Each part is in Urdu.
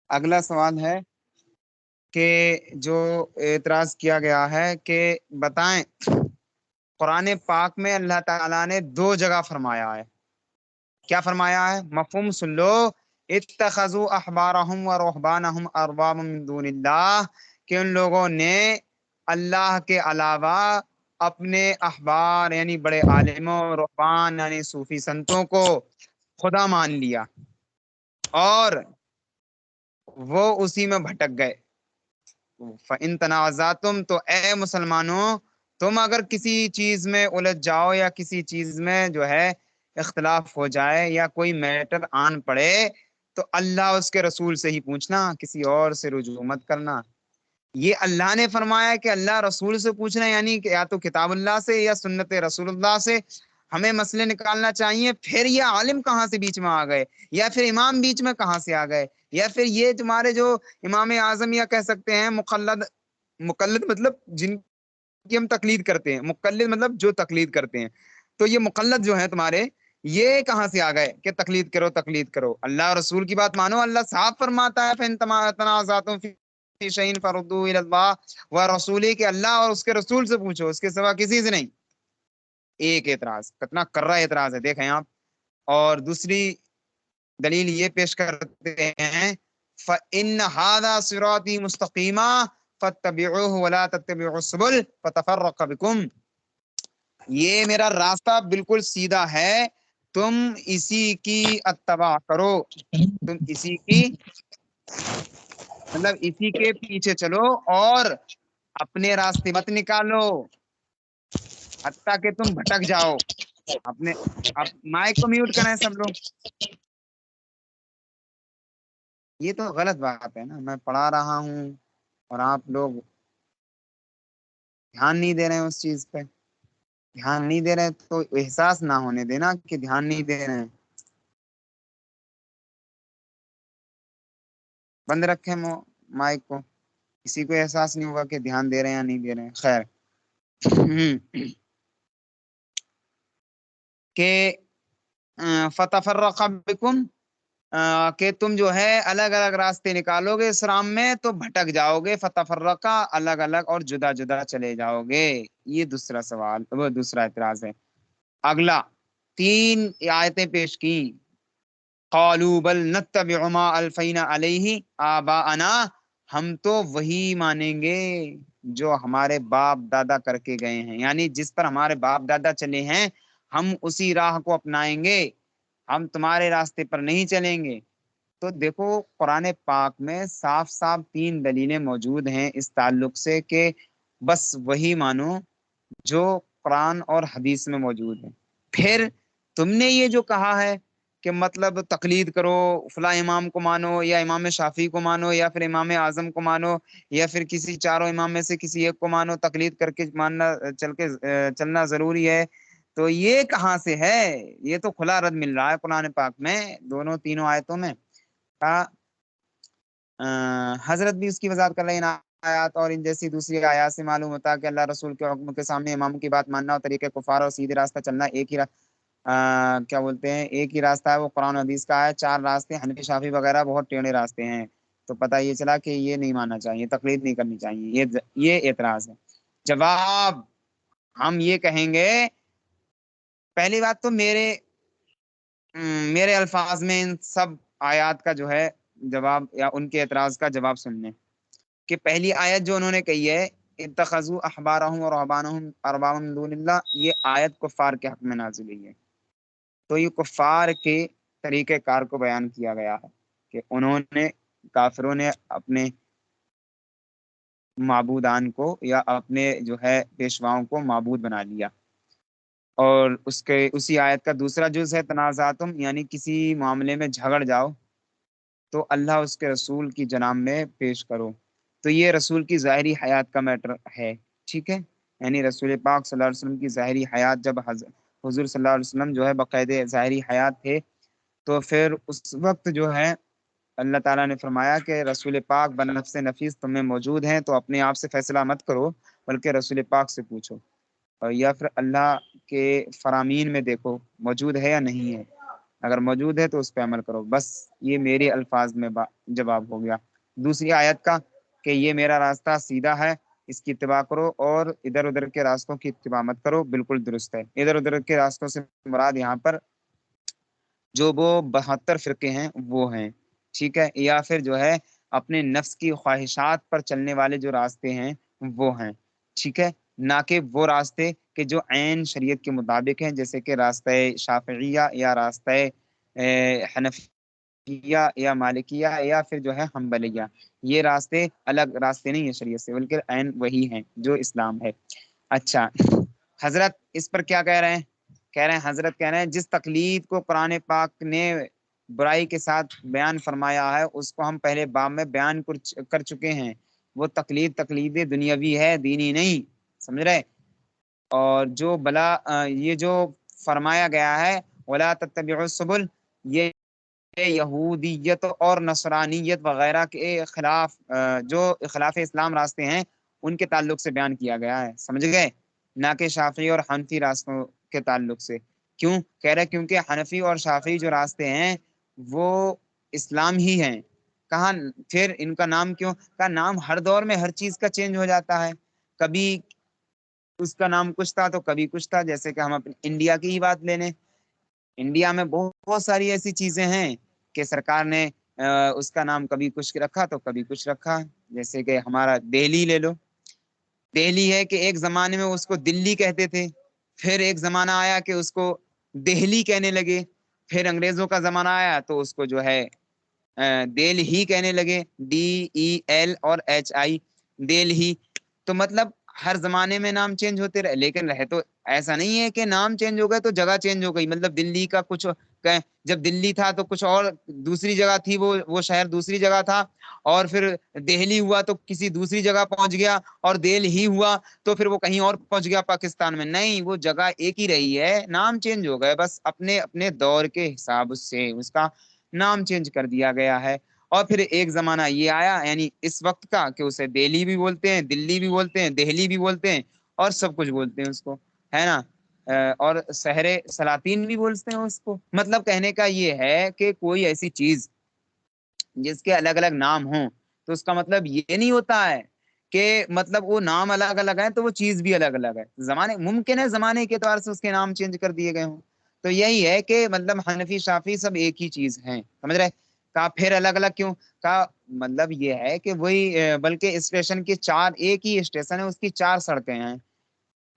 اگلا سوال ہے کہ جو اعتراض کیا گیا ہے کہ بتائیں قرآن پاک میں اللہ تعالیٰ نے 2 جگہ فرمایا ہے، کیا فرمایا ہے؟ مفہوم سن لو، اتخذوا احبارہم و رہبانہم اربابا من دون اللہ، کہ ان لوگوں نے اللہ کے علاوہ اپنے احبار یعنی بڑے عالموں، رہبان یعنی صوفی سنتوں کو خدا مان لیا اور وہ اسی میں بھٹک گئے۔ فَإِن تَنَازَعْتُمْ، تو اے مسلمانوں تم اگر کسی چیز میں الجھ جاؤ یا کسی چیز میں جو ہے اختلاف ہو جائے یا کوئی میٹر آن پڑے تو اللہ اس کے رسول سے ہی پوچھنا، کسی اور سے رجوع مت کرنا۔ یہ اللہ نے فرمایا کہ اللہ رسول سے پوچھنا، یعنی کہ یا تو کتاب اللہ سے یا سنت رسول اللہ سے ہمیں مسئلے نکالنا چاہیے۔ پھر یہ عالم کہاں سے بیچ میں آ گئے، یا پھر امام بیچ میں کہاں سے آ گئے، یا پھر یہ تمہارے جو امام اعظم یا کہہ سکتے ہیں مقلد مطلب جن کی ہم تقلید کرتے ہیں، مقلد مطلب جو تقلید کرتے ہیں، تو یہ مقلد جو ہیں تمہارے، یہ کہاں سے آ گئے کہ تقلید کرو تقلید کرو؟ اللہ اور رسول کی بات مانو۔ اللہ صاف فرماتا ہے فَإِن تَنَازَعْتُمْ فِي شَيْءٍ فَرُدُّوهُ إِلَى اللَّهِ وَرَسُولِهِ، کہ اللہ اور اس کے رسول سے پوچھو، اس کے سوا کسی سے نہیں۔ ایک اعتراض، کتنا کرا اعتراض ہے دیکھیں آپ۔ اور دوسری دلیل یہ پیش کرتے ہیں فَإِنَّ هَذَا صِرَاطِي مُسْتَقِيمًا فَاتَّبِعُوهُ وَلَا تَتَّبِعُوا السُّبُلَ فَتَفَرَّقَ بِكُمْ، یہ میرا راستہ بالکل سیدھا ہے، تم اسی کی اتباع کرو، تم اسی کی مطلب اسی کے پیچھے چلو اور اپنے راستے مت نکالو حتیٰ کہ تم بھٹک جاؤ۔ اپنے اب مائک کو میوٹ کریں سب لوگ، یہ تو غلط بات ہے نا، میں پڑھا رہا ہوں اور آپ لوگ دھیان نہیں دے رہے ہیں اس چیز پہ۔ دھیان نہیں دے رہے تو احساس نہ ہونے دینا کہ دھیان نہیں دے رہے ہیں۔ بند رکھیں مائک کو، کسی کو احساس نہیں ہوگا کہ دھیان دے رہے ہیں یا نہیں دے رہے ہیں۔ خیر کہ فتفرق بکم، کہ تم جو ہے الگ الگ راستے نکالو گے اس رام میں تو بھٹک جاؤ گے، فتفرقہ الگ الگ اور جدا جدا چلے جاؤ گے۔ یہ دوسرا سوال، وہ دوسرا اعتراض ہے۔ اگلا 3 آیتیں پیش کی، قالوا بل نتبع ما الفینا علیہ آباءنا، ہم تو وہی مانیں گے جو ہمارے باپ دادا کر کے گئے ہیں، یعنی جس پر ہمارے باپ دادا چلے ہیں ہم اسی راہ کو اپنائیں گے، ہم تمہارے راستے پر نہیں چلیں گے۔ تو دیکھو قرآن پاک میں صاف صاف 3 دلیلیں موجود ہیں اس تعلق سے کہ بس وہی مانو جو قرآن اور حدیث میں موجود ہے۔ پھر تم نے یہ جو کہا ہے کہ مطلب تقلید کرو، فلاں امام کو مانو یا امام شافعی کو مانو یا پھر امام اعظم کو مانو یا پھر کسی چاروں امام میں سے کسی ایک کو مانو، تقلید کر کے ماننا چلنا ضروری ہے، تو یہ کہاں سے ہے؟ یہ تو کھلا رد مل رہا ہے قرآن پاک میں دونوں تینوں آیتوں میں۔ حضرت بھی اس کی وضاحت کر رہے ہیں آیات اور ان جیسی دوسری آیات سے معلوم ہوتا ہے کہ اللہ رسول کے حکم کے سامنے امام کی بات ماننا اور طریقے کفار اور سیدھے راستہ چلنا ایک ہی کیا بولتے ہیں ایک ہی راستہ ہے، وہ قرآن حدیث کا ہے۔ 4 راستے حنفی شافعی وغیرہ بہت ٹیڑھے راستے ہیں، تو پتہ یہ چلا کہ یہ نہیں ماننا چاہیے، تقلید نہیں کرنی چاہیے، یہ اعتراض ہے۔ جواب ہم یہ کہیں گے، پہلی بات تو میرے الفاظ میں ان سب آیات کا جو ہے جواب یا ان کے اعتراض کا جواب سننے کہ پہلی آیت جو انہوں نے کہی ہے اتخذوا احبارہم و رہبانہم اربابا من دون اللہ، یہ آیت کفار کے حق میں نازل ہوئی ہے، تو یہ کفار کے طریقہ کار کو بیان کیا گیا ہے کہ انہوں نے کافروں نے اپنے معبودان کو یا اپنے جو ہے پیشواؤں کو معبود بنا لیا۔ اور اسی آیت کا دوسرا جز ہے تنازعتم، یعنی کسی معاملے میں جھگڑ جاؤ تو اللہ اس کے رسول کی جناب میں پیش کرو، تو یہ رسول کی ظاہری حیات کا میٹر ہے، ٹھیک ہے، یعنی رسول پاک صلی اللہ علیہ وسلم کی ظاہری حیات، جب حضور صلی اللہ علیہ وسلم جو ہے باقاعدہ ظاہری حیات تھے تو پھر اس وقت جو ہے اللہ تعالیٰ نے فرمایا کہ رسول پاک بنفس نفیس تم میں موجود ہیں، تو اپنے آپ سے فیصلہ مت کرو بلکہ رسول پاک سے پوچھو، اور یا پھر اللہ کے فرامین میں دیکھو موجود ہے یا نہیں ہے۔ اگر موجود ہے تو اس پہ عمل کرو. بس یہ میرے الفاظ میں جواب ہو گیا. دوسری آیت کا کہ یہ میرا راستہ سیدھا ہے، اس کی اتباع کرو اور ادھر ادھر کے راستوں کی اتباع مت کرو، بالکل درست ہے. ادھر ادھر کے راستوں سے مراد یہاں پر جو وہ 72 فرقے ہیں وہ ہیں، ٹھیک ہے، یا پھر جو ہے اپنے نفس کی خواہشات پر چلنے والے جو راستے ہیں وہ ہیں، ٹھیک ہے، نہ کہ وہ راستے کہ جو عین شریعت کے مطابق ہیں، جیسے کہ راستہ شافعیہ یا راستہ حنفیہ یا مالکیہ یا پھر جو ہے حنبلیہ. یہ راستے الگ راستے نہیں ہیں شریعت سے، بلکہ عین وہی ہیں جو اسلام ہے. اچھا، حضرت اس پر کیا کہہ رہے ہیں؟ کہہ رہے ہیں، حضرت کہہ رہے ہیں جس تقلید کو قرآن پاک نے برائی کے ساتھ بیان فرمایا ہے اس کو ہم پہلے باب میں بیان کر چکے ہیں. وہ تقلید دنیاوی ہے، دینی نہیں، سمجھ رہے؟ اور جو یہ جو فرمایا گیا ہے وَلَا تَتَّبِعُوا السُّبُلَ، یہ یہودیت اور نصرانیت وغیرہ کے خلاف جو خلاف اسلام راستے ہیں ان کے تعلق سے بیان کیا گیا ہے، سمجھ گئے؟ نہ کہ شافعی اور حنفی راستوں کے تعلق سے. کیوں کہہ رہے؟ کیونکہ حنفی اور شافعی جو راستے ہیں وہ اسلام ہی ہیں. کہاں پھر ان کا نام کیوں کا نام ہر دور میں ہر چیز کا چینج ہو جاتا ہے، کبھی اس کا نام کچھ تھا تو کبھی کچھ تھا. جیسے کہ ہم اپنے انڈیا کی ہی بات لے لیں، انڈیا میں بہت ساری ایسی چیزیں ہیں کہ سرکار نے اس کا نام کبھی کچھ رکھا تو کبھی کچھ رکھا. جیسے کہ ہمارا دہلی لے لو، دہلی ہے کہ ایک زمانے میں اس کو دلی کہتے تھے، پھر ایک زمانہ آیا کہ اس کو دہلی کہنے لگے، پھر انگریزوں کا زمانہ آیا تو اس کو جو ہے دیل ہی کہنے لگے، DELH دیل ہی. تو مطلب ہر زمانے میں نام چینج ہوتے رہے، لیکن رہے تو ایسا نہیں ہے کہ نام چینج ہو گئے تو جگہ چینج ہو گئی. مطلب دلی کا کچھ جب دلی تھا تو کچھ اور دوسری جگہ تھی، وہ شہر دوسری جگہ تھا، اور پھر دہلی ہوا تو کسی دوسری جگہ پہنچ گیا، اور دیل ہی ہوا تو پھر وہ کہیں اور پہنچ گیا پاکستان میں. نہیں، وہ جگہ ایک ہی رہی ہے، نام چینج ہو گئے بس اپنے اپنے دور کے حساب سے اس کا نام چینج کر دیا گیا ہے. اور پھر ایک زمانہ یہ آیا یعنی اس وقت کا کہ اسے دہلی بھی بولتے ہیں، دلی بھی بولتے ہیں، دہلی بھی بولتے ہیں، اور سب کچھ بولتے ہیں اس کو، ہے نا؟ اور شہر سلاطین بھی بولتے ہیں اس کو. مطلب کہنے کا یہ ہے کہ کوئی ایسی چیز جس کے الگ الگ نام ہوں تو اس کا مطلب یہ نہیں ہوتا ہے کہ مطلب وہ نام الگ الگ ہیں تو وہ چیز بھی الگ الگ ہے. زمانے ممکن ہے زمانے کے اعتبار سے اس کے نام چینج کر دیے گئے ہوں. تو یہی ہے کہ مطلب حنفی شافی سب ایک ہی چیز ہیں، سمجھ رہے؟ کہا پھر الگ الگ کیوں؟ کا مطلب یہ ہے کہ وہی بلکہ اسٹیشن کے ایک ہی اسٹیشن ہے، اس کی 4 سڑکیں ہیں،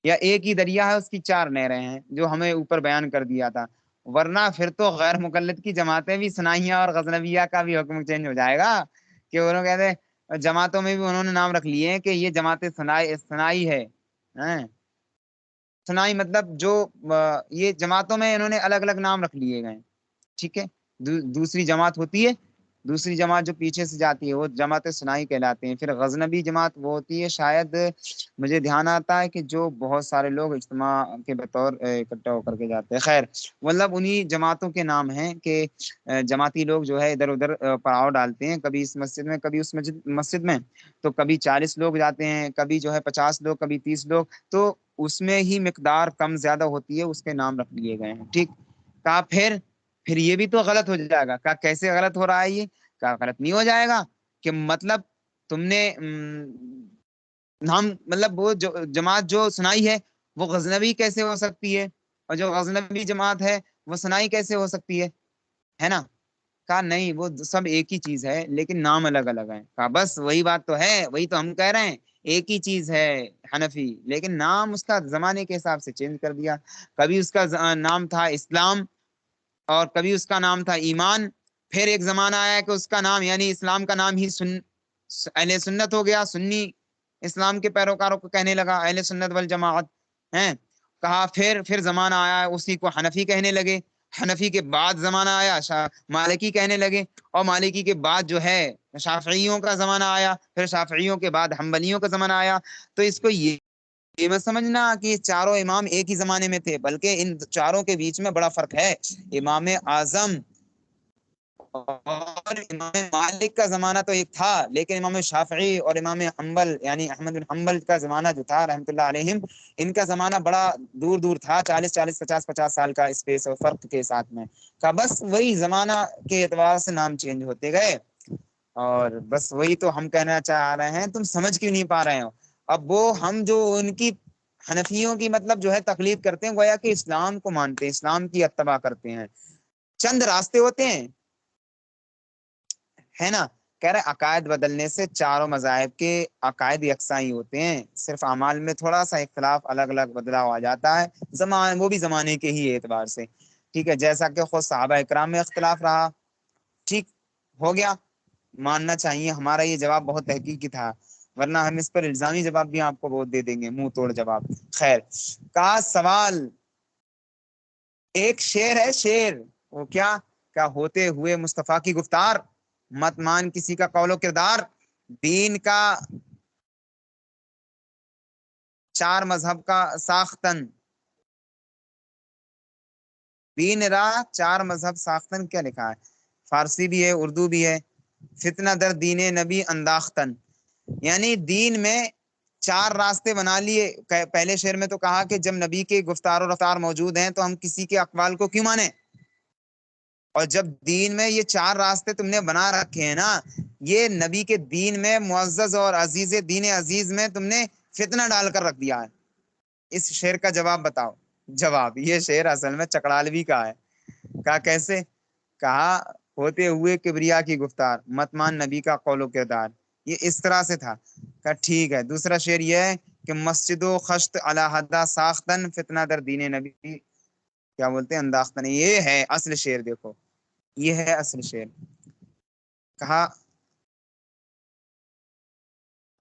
یا ایک ہی دریا ہے اس کی 4 نہریں ہیں، جو ہمیں اوپر بیان کر دیا تھا. ورنہ پھر تو غیر مقلد کی جماعتیں بھی ثنائیہ اور غزنویہ کا بھی حکم چینج ہو جائے گا کہ انہوں کہتے ہیں جماعتوں میں بھی انہوں نے نام رکھ لیے ہیں کہ یہ جماعت ثنائی ہے. ثنائی مطلب جو یہ جماعتوں میں انہوں نے الگ الگ نام رکھ لیے گئے، ٹھیک ہے. دوسری جماعت ہوتی ہے، دوسری جماعت جو پیچھے سے جاتی ہے وہ جماعت ثنائی کہلاتے ہیں. پھر غزنبی جماعت وہ ہوتی ہے، شاید مجھے دھیان آتا ہے کہ جو بہت سارے لوگ اجتماع کے بطور اکٹھا ہو کر کے جاتے ہیں. خیر، مطلب انہی جماعتوں کے نام ہیں کہ جماعتی لوگ جو ہے ادھر ادھر پڑاؤ ڈالتے ہیں، کبھی اس مسجد میں کبھی اس مسجد میں، تو کبھی 40 لوگ جاتے ہیں، کبھی جو ہے 50 لوگ، کبھی 30 لوگ، تو اس میں ہی مقدار کم زیادہ ہوتی ہے، اس کے نام رکھ لیے گئے ہیں. ٹھیک. کہا پھر یہ بھی تو غلط ہو جائے گا. کہا کیسے غلط ہو رہا ہے یہ؟ کہا غلط نہیں ہو جائے گا کہ مطلب تم نے ہم مطلب وہ جماعت جو ثنائی ہے وہ غزنوی کیسے ہو سکتی ہے، اور جو غزنوی جماعت ہے وہ ثنائی کیسے ہو سکتی ہے نا؟ کہا نہیں، وہ سب ایک ہی چیز ہے لیکن نام الگ الگ ہے. کہا بس وہی بات تو ہے، وہی تو ہم کہہ رہے ہیں، ایک ہی چیز ہے حنفی، لیکن نام اس کا زمانے کے حساب سے چینج کر دیا. کبھی اس کا نام تھا اسلام اور کبھی اس کا نام تھا ایمان. پھر ایک زمانہ آیا کہ اس کا نام یعنی اسلام کا نام ہی اہل سنت ہو گیا، سنی اسلام کے پیروکاروں کو کہنے لگا اہل سنت والجماعت ہیں. کہا پھر زمانہ آیا اسی کو حنفی کہنے لگے. حنفی کے بعد زمانہ آیا مالکی کہنے لگے، اور مالکی کے بعد جو ہے شافعیوں کا زمانہ آیا، پھر شافعیوں کے بعد حنبلیوں کا زمانہ آیا. تو اس کو یہ مت سمجھنا کہ چاروں امام ایک ہی زمانے میں تھے، بلکہ ان چاروں کے بیچ میں بڑا فرق ہے. امام اعظم اور امام مالک کا زمانہ تو ایک تھا، لیکن امام شافعی اور امام حنبل یعنی احمد بن حنبل کا زمانہ جو تھا رحمۃ اللہ علیہم، ان کا زمانہ بڑا دور دور تھا، 40 50 سال کا اسپیس اور فرق کے ساتھ میں کا، بس وہی زمانہ کے اعتبار سے نام چینج ہوتے گئے، اور بس وہی تو ہم کہنا چاہ رہے ہیں، تم سمجھ کیوں نہیں پا رہے ہو؟ اب وہ ہم جو ان کی حنفیوں کی مطلب جو ہے تقلید کرتے ہیں، گویا کہ اسلام کو مانتے ہیں، اسلام کی اتباع کرتے ہیں، چند راستے ہوتے ہیں، ہے نا؟ کہہ رہے عقائد بدلنے سے چاروں مذاہب کے عقائد یکساں ہی ہوتے ہیں، صرف اعمال میں تھوڑا سا اختلاف، الگ الگ بدلاؤ آ جاتا ہے، وہ بھی زمانے کے ہی اعتبار سے، ٹھیک ہے؟ جیسا کہ خود صحابہ اکرام میں اختلاف رہا، ٹھیک ہو گیا، ماننا چاہیے، ہمارا یہ جواب بہت تحقیقی تھا، ورنہ ہم اس پر الزامی جواب بھی آپ کو بہت دے دیں گے، منہ توڑ جواب۔ خیر، کا سوال ایک شعر ہے، شعر، وہ کیا ہوتے ہوئے مصطفیٰ کی گفتار، مت مان کسی کا قول و کردار، دین کا چار مذہب کا ساختن، دین راہ چار مذہب ساختن، کیا لکھا ہے؟ فارسی بھی ہے، اردو بھی ہے، فتنہ در دین نبی انداختن، یعنی دین میں چار راستے بنا لیے۔ پہلے شعر میں تو کہا کہ جب نبی کے گفتار و رفتار موجود ہیں تو ہم کسی کے اقوال کو کیوں مانیں، اور جب دین میں یہ چار راستے تم نے بنا رکھے ہیں نا، یہ نبی کے دین میں معزز اور عزیز دین عزیز میں تم نے فتنہ ڈال کر رکھ دیا ہے، اس شعر کا جواب بتاؤ۔ جواب، یہ شعر اصل میں چکڑالوی کا ہے، کہا کیسے؟ کہا ہوتے ہوئے کبریا کی گفتار، مت مان نبی کا قول و کردار، یہ اس طرح سے تھا۔ کہا ٹھیک ہے، دوسرا شعر یہ ہے کہ مسجد و خشت علیحدہ ساختن، فتنہ در دین نبی کیا بولتے ہیں انداختن، یہ ہے اصل شعر، دیکھو یہ ہے اصل شعر۔ کہا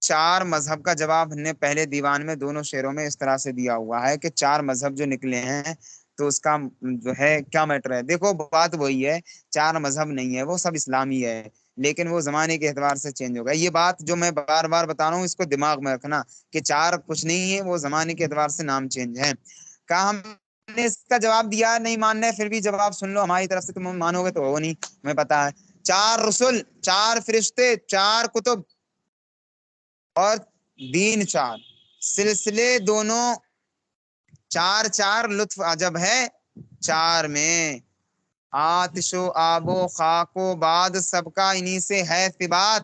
چار مذہب کا جواب ہم نے پہلے دیوان میں دونوں شعروں میں اس طرح سے دیا ہوا ہے کہ چار مذہب جو نکلے ہیں تو اس کا جو ہے کیا میٹر ہے؟ دیکھو بات وہی ہے، چار مذہب نہیں ہے، وہ سب اسلامی ہے، لیکن وہ زمانے کے اعتبار سے چینج ہوگا۔ یہ بات جو میں بار بار بتا رہا ہوں، اس کو دماغ میں رکھنا کہ چار کچھ نہیں ہے، وہ زمانے کے اعتبار سے نام چینج ہے۔ کہا ہم نے اس کا جواب دیا، نہیں ماننا ہے پھر بھی جواب سن لو ہماری طرف سے، تم مانو گے تو وہ نہیں، ہمیں پتا ہے، چار رسول، چار فرشتے، چار کتب اور دین چار، سلسلے دونوں چار چار، لطف عجب ہے چار میں، آتش و آب و خاک و باد سب کا انہی سے ہے ثبات،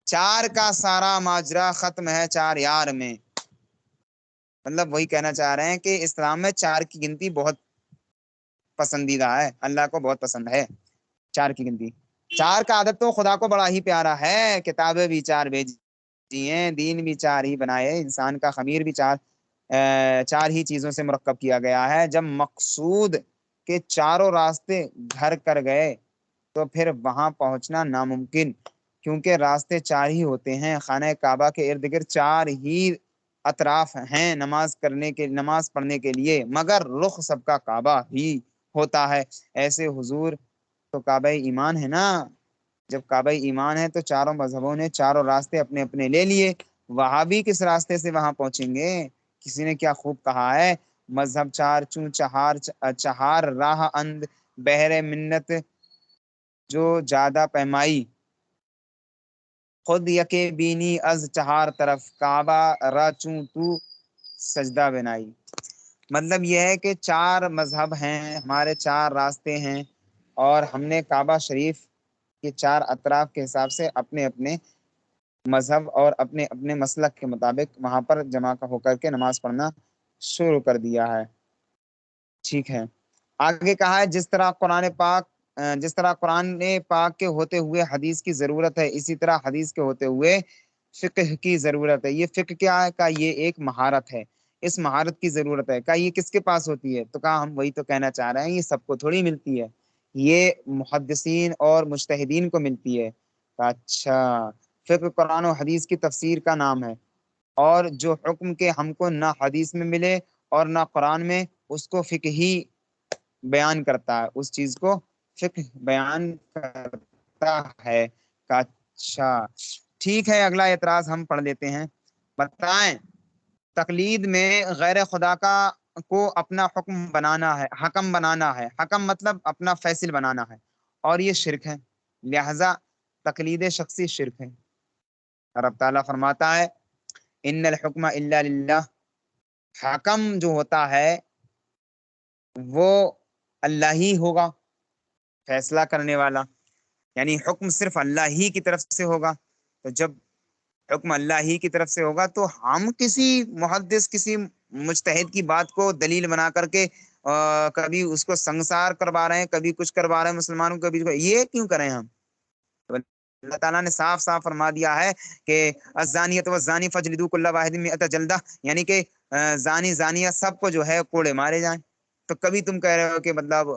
چار کا سارا ماجرا ختم ہے چار یار میں۔ مطلب وہی کہنا چاہ رہے ہیں کہ اسلام میں چار کی گنتی بہت پسندیدہ ہے، اللہ کو بہت پسند ہے چار کی گنتی، چار کا عدد تو خدا کو بڑا ہی پیارا ہے، کتابیں بھی چار بھیجی ہیں، دین بھی چار ہی بنائے، انسان کا خمیر بھی چار ہی چیزوں سے مرکب کیا گیا ہے، جب مقصود کے چاروں راستے گھر کر گئے تو پھر وہاں پہنچنا ناممکن، کیونکہ راستے چار ہی ہوتے ہیں، خانہ کعبہ کے ارد گرد چار ہی اطراف ہیں نماز پڑھنے کے لیے، مگر رخ سب کا کعبہ ہی ہوتا ہے، ایسے حضور تو کعبہ ایمان ہے نا، جب کعبہ ایمان ہے تو چاروں مذہبوں نے چاروں راستے اپنے اپنے لے لیے، وہابی کس راستے سے وہاں پہنچیں گے؟ کسی نے کیا خوب کہا ہے، مذہب چار چون چہار راہ اند بہر منت جو زیادہ پیمائی، خود یکے بینی از چہار طرف کعبہ را چون تو سجدہ بنائی۔ مطلب یہ ہے کہ چار مذہب ہیں، ہمارے چار راستے ہیں، اور ہم نے کعبہ شریف کے چار اطراف کے حساب سے اپنے اپنے مذہب اور اپنے اپنے مسلک کے مطابق وہاں پر جمع ہو کر کے نماز پڑھنا شروع کر دیا ہے، ٹھیک ہے؟ آگے کہا ہے جس طرح قرآن پاک کے ہوتے ہوئے حدیث کی ضرورت ہے، اسی طرح حدیث کے ہوتے ہوئے فقہ کی ضرورت ہے۔ یہ فقہ کیا ہے؟ کہا یہ ایک مہارت ہے، اس مہارت کی ضرورت ہے۔ کہا یہ کس کے پاس ہوتی ہے؟ تو کہا ہم وہی تو کہنا چاہ رہے ہیں، یہ سب کو تھوڑی ملتی ہے، یہ محدثین اور مجتہدین کو ملتی ہے۔ کہا اچھا، فقہ قرآن و حدیث کی تفسیر کا نام ہے، اور جو حکم کے ہم کو نہ حدیث میں ملے اور نہ قرآن میں، اس کو فقہ ہی بیان کرتا ہے، اس چیز کو فقہ بیان کرتا ہے۔ کہا اچھا ٹھیک ہے، اگلا اعتراض ہم پڑھ لیتے ہیں، بتائیں تقلید میں غیر خدا کو اپنا حکم بنانا ہے، حکم بنانا ہے، حکم مطلب اپنا فیصل بنانا ہے، اور یہ شرک ہے، لہذا تقلید شخصی شرک ہے۔ رب تعالیٰ فرماتا ہے ان الحکم الا للہ، حاکم جو ہوتا ہے وہ اللہ ہی ہوگا، فیصلہ کرنے والا، یعنی حکم صرف اللہ ہی کی طرف سے ہوگا۔ تو جب حکم اللہ ہی کی طرف سے ہوگا تو ہم کسی محدث، کسی مجتہد کی بات کو دلیل بنا کر کے کبھی اس کو سنگسار کروا رہے ہیں، کبھی کچھ کروا رہے ہیں مسلمانوں کو، کبھی یہ کیوں کریں ہم؟ اللہ تعالیٰ نے صاف صاف فرما دیا ہے کہ الزانیۃ والزانی فاجلدوا کل واحد مئۃ جلدہ، یعنی کہ زانی زانیہ سب کو جو ہے کوڑے مارے جائیں۔ تو کبھی تم کہہ رہے ہو کہ مطلب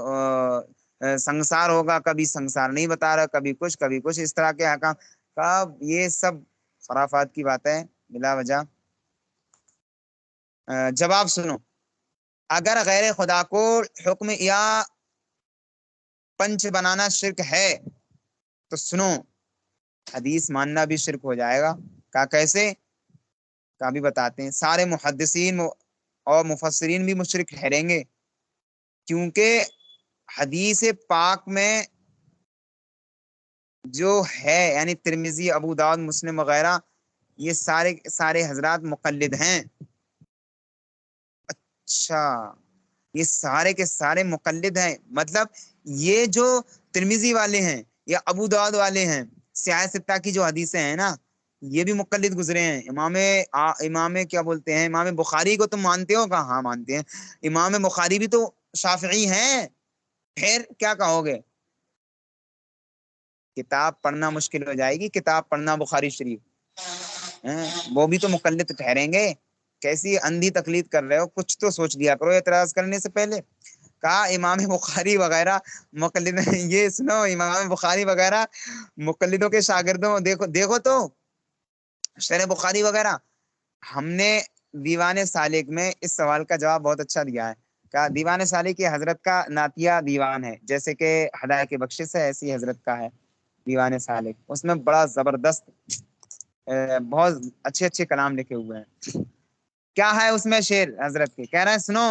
سنگسار ہوگا، کبھی سنگسار نہیں بتا رہا، کبھی کچھ اس طرح کے حکام کا، یہ سب خرافات کی بات ہے بلا وجہ۔ جواب سنو، اگر غیر خدا کو حکم یا پنچ بنانا شرک ہے تو سنو، حدیث ماننا بھی شرک ہو جائے گا۔ کیسے؟ بھی بتاتے ہیں۔ سارے محدثین اور مفسرین بھی مشرک ٹھہریں گے، کیونکہ حدیث پاک میں جو ہے، یعنی ترمذی، ابو داؤد، مسلم وغیرہ، یہ سارے حضرات مقلد ہیں۔ اچھا، یہ سارے کے سارے مقلد ہیں، مطلب یہ جو ترمذی والے ہیں یا ابو داؤد والے ہیں، سیاہ ستہ کی جو حدیثیں ہیں نا، یہ بھی مقلد گزرے ہیں۔ امام کیا بولتے ہیں، امام بخاری کو تم مانتے ہو؟ کہا ہاں مانتے ہیں۔ امام بخاری بھی تو شافعی ہیں، پھر کیا کہو گے؟ کتاب پڑھنا مشکل ہو جائے گی، کتاب پڑھنا بخاری شریف، وہ بھی تو مقلد ٹھہریں گے۔ کیسی اندھی تقلید کر رہے ہو؟ کچھ تو سوچ لیا کرو اعتراض کرنے سے پہلے۔ کہا امام بخاری وغیرہ مقلد، یہ سنو، امام بخاری وغیرہ مقلدوں کے شاگردوں، دیکھو تو شرح بخاری وغیرہ۔ ہم نے دیوان سالک میں اس سوال کا جواب بہت اچھا دیا ہے۔ کہا دیوان سالک یہ حضرت کا نعتیہ دیوان ہے، جیسے کہ ہدایہ کی بخشش ہے، ایسی حضرت کا ہے دیوان سالک۔ اس میں بڑا زبردست بہت اچھے اچھے کلام لکھے ہوئے ہیں۔ کیا ہے اس میں شعر حضرت کے؟ کہہ رہے ہیں سنو،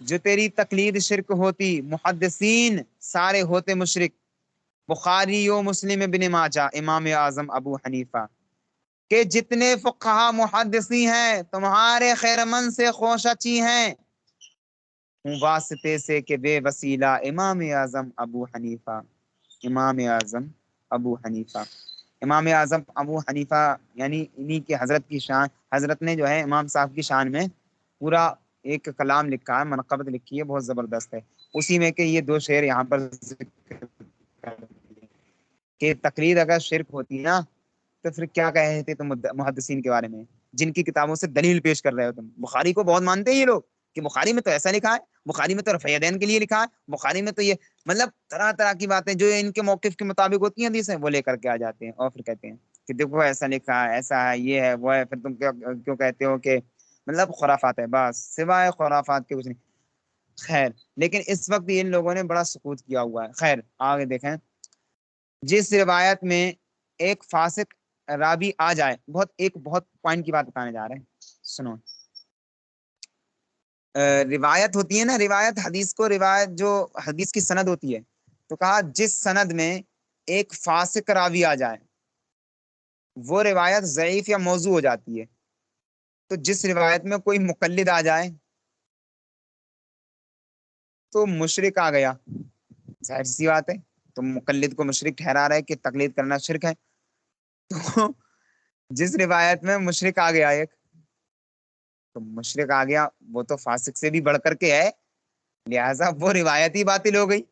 جو تیری تقلید شرک ہوتی، محدثین سارے ہوتے مشرک، بخاری و مسلم ابن ماجہ، امام اعظم ابو حنیفہ کہ جتنے فقہا محدثی ہیں تمہارے خیر من سے خوشچی ہیں، ہوں واسطے سے کہ بے وسیلہ امام اعظم ابو حنیفہ، امام اعظم ابو حنیفہ، امام اعظم ابو حنیفہ، یعنی انہی کی حضرت کی شان، حضرت نے جو ہے امام صاحب کی شان میں پورا ایک کلام لکھا ہے، منقبت لکھی ہے، بہت زبردست ہے۔ اسی میں کہ یہ دو شعر یہاں پر کہ تقلید اگر شرک ہوتی نا تو پھر کیا کہتے تھے تم محدثین کے بارے میں، جن کی کتابوں سے دلیل پیش کر رہے ہو تم؟ بخاری کو بہت مانتے ہیں یہ لوگ کہ بخاری میں تو ایسا لکھا ہے، بخاری میں تو رفع یدین کے لیے لکھا ہے، بخاری میں تو یہ، مطلب طرح طرح کی باتیں جو ان کے موقف کے مطابق ہوتی ہیں حدیثیں، وہ لے کر کے آ جاتے ہیں اور پھر کہتے ہیں کہ دیکھو ایسا لکھا ہے، ایسا ہے، یہ ہے، وہ ہے۔ پھر تم کیوں کہتے ہو کہ مطلب خرافات ہے؟ بس سوائے خرافات کے کچھ نہیں۔ خیر، لیکن اس وقت ان لوگوں نے بڑا سکوت کیا ہوا ہے۔ خیر آگے دیکھیں، جس روایت میں ایک فاسق راوی آ جائے، ایک بہت پوائنٹ کی بات بتانے جا رہے ہیں، سنو۔ روایت ہوتی ہے نا، روایت حدیث کو، روایت جو حدیث کی سند ہوتی ہے، تو کہا جس سند میں ایک فاسق راوی آ جائے وہ روایت ضعیف یا موضوع ہو جاتی ہے۔ تو جس روایت میں کوئی مقلد آ جائے تو مشرک آ گیا، ظاہر سی بات ہے، تو مقلد کو مشرک ٹھہرا رہا ہے کہ تقلید کرنا شرک ہے۔ تو جس روایت میں مشرک آ گیا ایک، تو مشرک آ گیا، وہ تو فاسق سے بھی بڑھ کر کے ہے، لہٰذا وہ روایت ہی باطل ہو گئی۔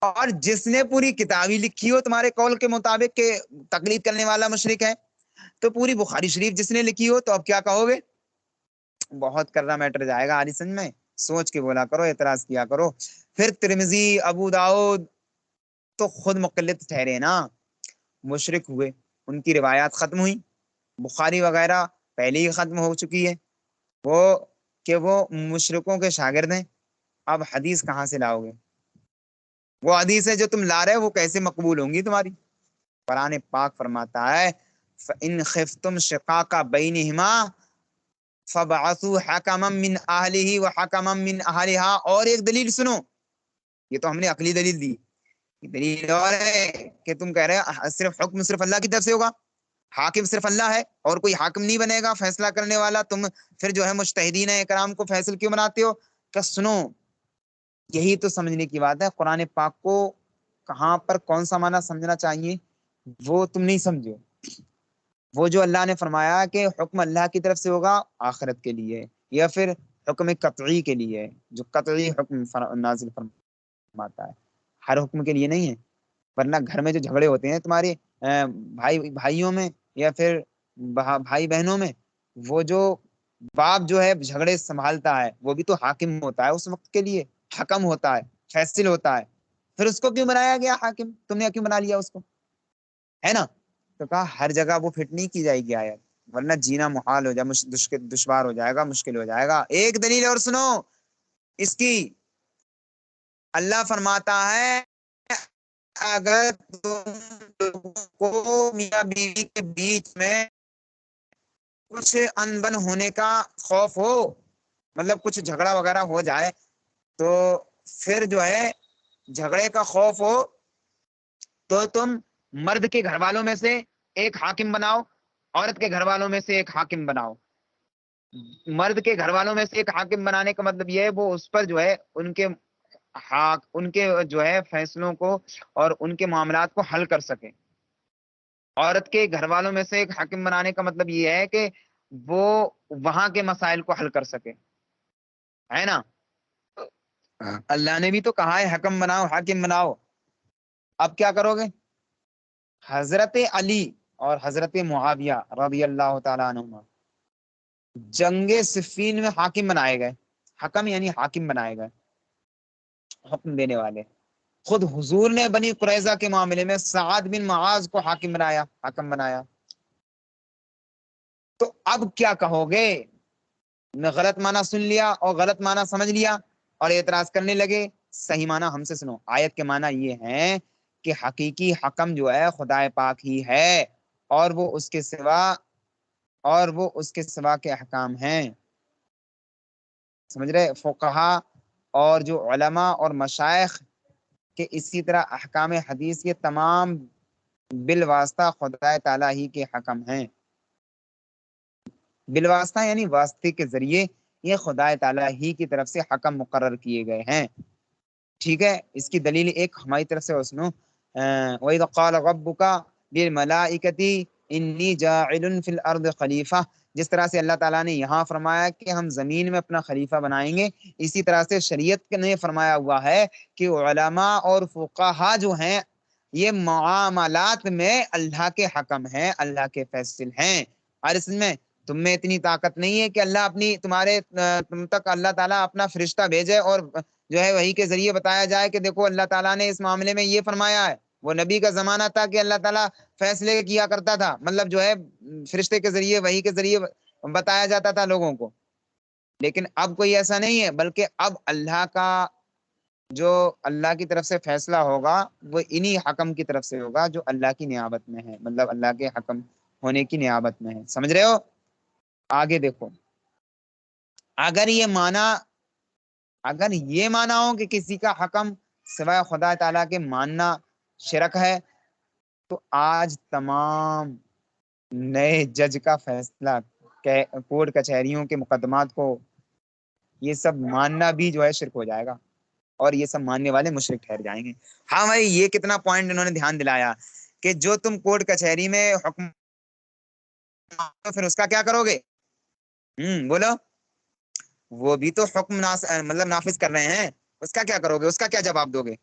اور جس نے پوری کتابی لکھی ہو تمہارے قول کے مطابق کہ تقلید کرنے والا مشرک ہے، تو پوری بخاری شریف جس نے لکھی ہو تو اب کیا کہو گے؟ بہت کرنا میٹر جائے گا آری سنج میں، سوچ کے بولا کرو، اعتراض کیا کرو۔ پھر ترمذی، ابو داؤد تو خود مقلد ٹھہرے نا، مشرک ہوئے، ان کی روایات ختم ہوئی۔ بخاری وغیرہ پہلے ہی ختم ہو چکی ہے، وہ مشرکوں کے شاگرد ہیں۔ اب حدیث کہاں سے لاؤ گے؟ وہ حدیثیں جو تم لا رہے ہو وہ کیسے مقبول ہوں گی تمہاری؟ قرآن پاک فرماتا ہے فَإِنْ خِفْتُمْ شِقَاقَ بَيْنِهِمَا فَبَعَثُوا حَكَمًا مِّنْ أَهْلِهِ وَحَكَمًا مِّنْ أَهْلِهَا۔ اور ایک دلیل سنو، یہ تو ہم نے عقلی دلیل دی دلیل اور ہے کہ تم کہہ رہے ہو صرف حکم صرف اللہ کی طرف سے ہوگا، حاکم صرف اللہ ہے اور کوئی حاکم نہیں بنے گا فیصلہ کرنے والا، تم پھر جو ہے مجتہدین اکرام کو فیصل کیوں بناتے ہو؟ کہ سنو، یہی تو سمجھنے کی بات ہے، قرآن پاک کو کہاں پر کون سا معنی سمجھنا چاہیے وہ تم نہیں سمجھو۔ وہ جو اللہ نے فرمایا کہ حکم اللہ کی طرف سے ہوگا آخرت کے لیے، یا پھر حکم قطعی کے لیے، جو قطعی حکم نازل فرماتا ہے، ہر حکم کے لیے نہیں ہے۔ ورنہ گھر میں جو جھگڑے ہوتے ہیں تمہارے بھائیوں میں یا پھر بھائی بہنوں میں، وہ جو باپ جو ہے جھگڑے سنبھالتا ہے وہ بھی تو حاکم ہوتا ہے اس وقت کے لیے، حکم ہوتا ہے، فیصل ہوتا ہے، پھر اس کو کیوں بنایا گیا حاکم؟ تم نے کیوں بنا لیا اس کو؟ ہے نا؟ تو کہا ہر جگہ وہ فٹ نہیں کی جائے گی آیت، ورنہ جینا محال ہو جائے، دشوار ہو جائے گا، مشکل ہو جائے گا۔ ایک دلیل اور سنو اس کی، اللہ فرماتا ہے اگر تم لوگوں کو میاں بیوی کے بیچ میں کچھ انبن ہونے کا خوف ہو، مطلب کچھ جھگڑا وغیرہ ہو جائے، تو پھر جو ہے جھگڑے کا خوف ہو تو تم مرد کے گھر والوں میں سے ایک حاکم بناؤ، عورت کے گھر والوں میں سے ایک حاکم بناؤ۔ مرد کے گھر والوں میں سے ایک حاکم بنانے کا مطلب یہ ہے وہ اس پر جو ہے ان کے جو ہے فیصلوں کو اور ان کے معاملات کو حل کر سکے۔ عورت کے گھر والوں میں سے ایک حاکم بنانے کا مطلب یہ ہے کہ وہ وہاں کے مسائل کو حل کر سکے، ہے نا؟ اللہ نے بھی تو کہا ہے حکم بناؤ، حاکم بناؤ۔ اب کیا کرو گے؟ حضرت علی اور حضرت معاویہ رضی اللہ تعالیٰ عنہما جنگ صفین میں حاکم بنائے گئے، حکم یعنی حاکم بنائے گئے، حکم دینے والے۔ خود حضور نے بنی قریظہ کے معاملے میں سعد بن معاذ کو حاکم بنایا، حکم بنایا۔ تو اب کیا کہو گے؟ میں غلط معنی سن لیا اور غلط معنی سمجھ لیا اور اعتراض کرنے لگے۔ صحیح معنی ہم سے سنو، آیت کے معنی یہ ہے کہ حقیقی حکم جو ہے خدا پاک ہی ہے، اور وہ اس کے سوا کے احکام ہیں، سمجھ رہے؟ فقہا اور جو علماء اور مشائخ کہ اسی طرح احکام حدیث یہ تمام بالواسطہ خدا تعالیٰ ہی کے حکم ہیں۔ بالواسطہ یعنی واسطے کے ذریعے یہ خدا تعالیٰ ہی کی طرف سے حکم مقرر کیے گئے ہیں۔ ٹھیک ہے، اس کی دلیل ایک ہماری طرف سے سنو، وَإِذْ قَالَ رَبُّكَ لِلْمَلَائِكَةِ إِنِّي جَاعِلٌ فِي الْأَرْضِ خلیفہ، جس طرح سے اللہ تعالیٰ نے یہاں فرمایا کہ ہم زمین میں اپنا خلیفہ بنائیں گے، اسی طرح سے شریعت نے فرمایا ہوا ہے کہ علماء اور فقہا جو ہیں یہ معاملات میں اللہ کے حکم ہیں، اللہ کے فیصل ہیں۔ اور اس میں تم میں اتنی طاقت نہیں ہے کہ تم تک اللہ تعالیٰ اپنا فرشتہ بھیجے اور جو ہے وہی کے ذریعے بتایا جائے کہ دیکھو اللہ تعالیٰ نے اس معاملے میں یہ فرمایا ہے۔ وہ نبی کا زمانہ تھا کہ اللہ تعالیٰ فیصلے کیا کرتا تھا، مطلب جو ہے فرشتے کے ذریعے وہی کے ذریعے بتایا جاتا تھا لوگوں کو، لیکن اب کوئی ایسا نہیں ہے، بلکہ اب اللہ کی طرف سے فیصلہ ہوگا وہ انہی حکم کی طرف سے ہوگا جو اللہ کی نیابت میں ہے، مطلب اللہ کے حکم ہونے کی نیابت میں ہے۔ سمجھ رہے ہو؟ آگے دیکھو، اگر یہ مانا ہو کہ کسی کا حکم سوائے خدا تعالیٰ کے ماننا شرک ہے، تو آج تمام نئے جج کا فیصلہ، کورٹ کچہریوں کے مقدمات کو یہ سب ماننا بھی جو ہے شرک ہو جائے گا، اور یہ سب ماننے والے مشرک ٹھہر جائیں گے۔ ہاں بھائی، یہ کتنا پوائنٹ انہوں نے دھیان دلایا کہ جو تم کورٹ کچہری میں حکم پھر اس کا کیا کرو گے؟ بولو، وہ بھی تو حکم مطلب نافذ کر رہے ہیں، اس کا کیا کرو گے؟ اس کا کیا جواب دو گے؟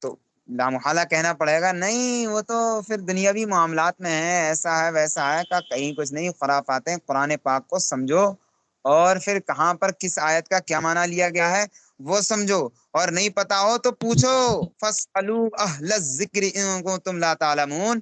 تو لامحالہ کہنا پڑے گا نہیں وہ تو پھر دنیاوی معاملات میں ہے، ایسا ہے ویسا ہے، کا کہیں کچھ نہیں، خرافات ہیں، قرآن پاک کو سمجھو اور پھر کہاں پر کس آیت کا کیا معنی لیا گیا ہے وہ سمجھو، اور نہیں پتا ہو تو پوچھو، فَاسْأَلُوا أَهْلَ الذِّكْرِ إِن كُنتُمْ لَا تَعْلَمُونَ۔